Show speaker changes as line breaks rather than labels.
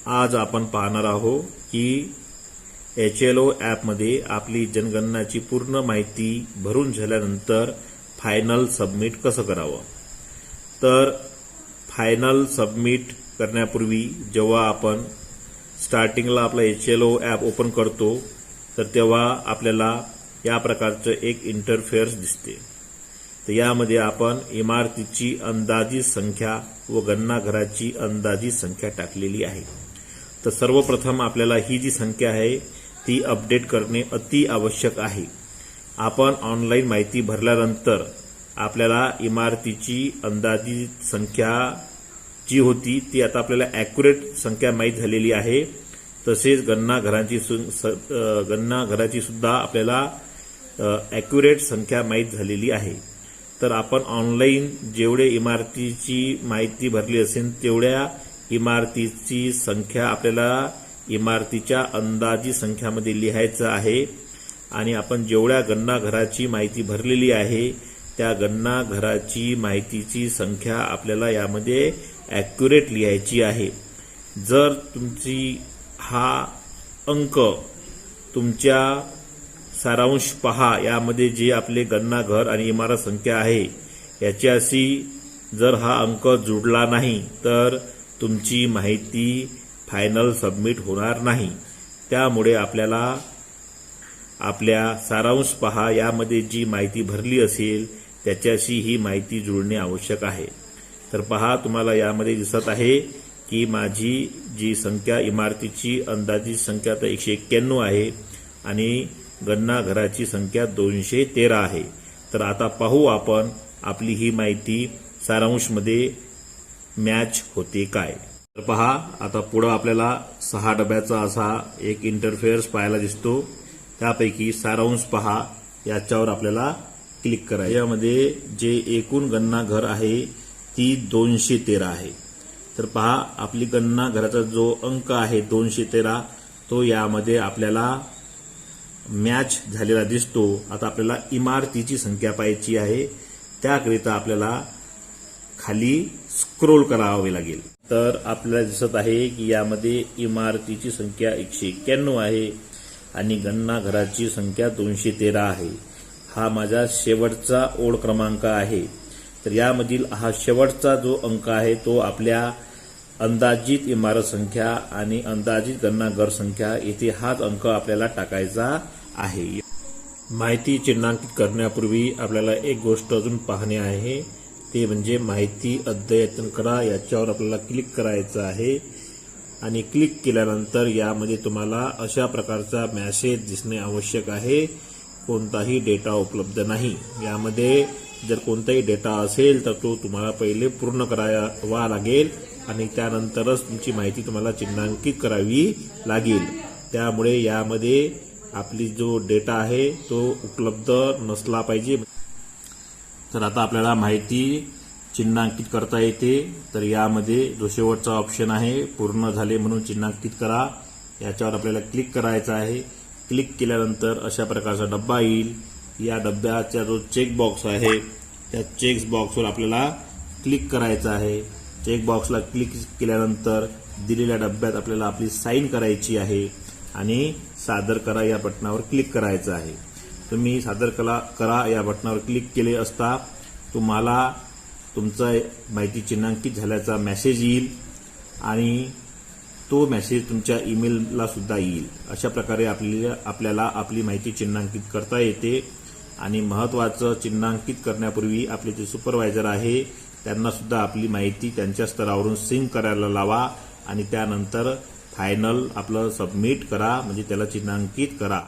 आज आपण पाहणार आहोत की HLO ॲपमध्ये आपली जनगणनाची पूर्ण माहिती भरून झाल्यानंतर फायनल सबमिट कसं करावं। तर फायनल सबमिट करण्यापूर्वी जेव्हा आपण स्टार्टिंगला आपला HLO ॲप ओपन करतो तर तेव्हा आपल्याला या प्रकारचं एक इंटरफेअर्स दिसते। तर यामध्ये आपण इमारतीची अंदाजित संख्या व गणना घराची अंदाजित संख्या टाकलेली आहे। तर सर्वप्रथम आपल्याला ही जी संख्या आहे ती अपडेट करणे अति आवश्यक आहे। आपण ऑनलाईन माहिती भरल्यानंतर आपल्याला इमारतीची अंदाजित संख्या जी होती ती आता आपल्याला ॲक्युरेट संख्या माहीत झालेली आहे। तसेच गणना घराची सुद्धा आपल्याला ॲक्युरेट संख्या माहीत झालेली आहे। तर आपण ऑनलाईन जेवढे इमारतीची माहिती भरली असेल तेवढ्या इमारतीची संख्या आपल्याला इमारतीच्या अंदाजित संख्यामध्ये लिहायचं आहे आणि आपण जेवढ्या गणना घराची माहिती भरलेली आहे त्या गणना घराची माहितीची संख्या आपल्याला यामध्ये ॲक्युरेट लिहायची आहे। जर तुमची हा अंक तुमच्या सारांश पहा यामध्ये जे आपले गणना घर आणि इमारत संख्या आहे याच्याशी जर हा अंक जुळला नाही तर तुमची माहिती फायनल सबमिट होणार नाही। त्यामुळे आपल्याला आपल्या सारांश पहा यामध्ये जी माहिती भरली असेल त्याच्याशी ही माहिती जुळणे आवश्यक आहे। तर पहा तुम्हाला यामध्ये दिसत आहे की माझी जी संख्या इमारतीची अंदाजित संख्या तर 191 आहे आणि गणना घराची संख्या 213 आहे। तर आता पाहू आपण आपली ही माहिती सारांशमध्ये मॅच होते काय। तर पहा आता पुढे आपल्याला 6 डब्याचा असा एक इंटरफेअर्स पाहायला दिसतो। त्यापैकी सारांश पहा याच्यावर आपल्याला क्लिक करायचं। यामध्ये जे एकूण गणना घर आहे ती 213 आहे। तर पहा आपली गणना घराचा जो अंक आहे 213 तो यामध्ये आपल्याला मॅच झालेला दिसतो। आता आपल्याला इमारतीची संख्या पाहायची आहे, त्याकरिता आपल्याला खाली स्क्रोल करावे लागेल। तर आपल्याला दिसत आहे की यामध्ये इमारतीची संख्या 191 आहे आणि गणना घराची संख्या 213 आहे। हा माझा शेवटचा ओळ क्रमांक आहे। तर यामधील हा शेवटचा जो अंक आहे तो आपल्या अंदाजित इमारत संख्या आणि अंदाजित गणना घर संख्या येथे हाच अंक आपल्याला टाकायचा आहे। माहिती चिन्हांकित करण्यापूर्वी आपल्याला एक गोष्ट अजून पाहणे आहे, ते म्हणजे माहिती अद्यतन करा याच्यावर आपल्याला क्लिक करायचं आहे आणि क्लिक केल्यानंतर यामध्ये तुम्हाला अशा प्रकारचा मेसेज दिसणे आवश्यक आहे, कोणताही डेटा उपलब्ध नाही। यामध्ये जर कोणताही डेटा असेल तर तो तुम्हाला पहिले पूर्ण करावा लागेल आणि त्यानंतरच तुमची माहिती तुम्हाला चिन्हांकित करावी लागेल। त्यामुळे यामध्ये आपली जो डेटा आहे तो उपलब्ध नसला पाहिजे। तर आता आपल्याला माहिती चिन्हांकित करता येते। तर यामध्ये जो शेवटचा ऑप्शन आहे पूर्ण झाले म्हणून चिन्हांकित करा याच्यावर आपल्याला क्लिक करायचं आहे। क्लिक केल्यानंतर अशा प्रकारचा डब्बा येईल। या डब्याचा जो चेक बॉक्स आहे त्या चेक बॉक्सवर आपल्याला क्लिक करायचं आहे। चेक बॉक्सला क्लिक केल्यानंतर दिलेल्या डब्यात आपल्याला आपली साईन करायची आहे आणि सादर करा या बटनावर क्लिक करायचं आहे। तुम्ही सादर करा या बटनावर क्लिक केले असता तुम्हाला तुमचा माहिती चिन्हांकित झाल्याचा मेसेज येईल आणि तो मेसेज तुमच्या ईमेलला सुद्धा येईल। अशा प्रकारे आपल्याला आपली माहिती चिन्हांकित करता येते। आणि महत्त्वाचं, चिन्हांकित करण्यापूर्वी आपले जे सुपरवायझर आहे त्यांना सुद्धा आपली माहिती त्यांच्या स्तरावरून सिंक करायला लावा आणि त्यानंतर फायनल आपलं सबमिट करा, म्हणजे त्याला चिन्हांकित करा।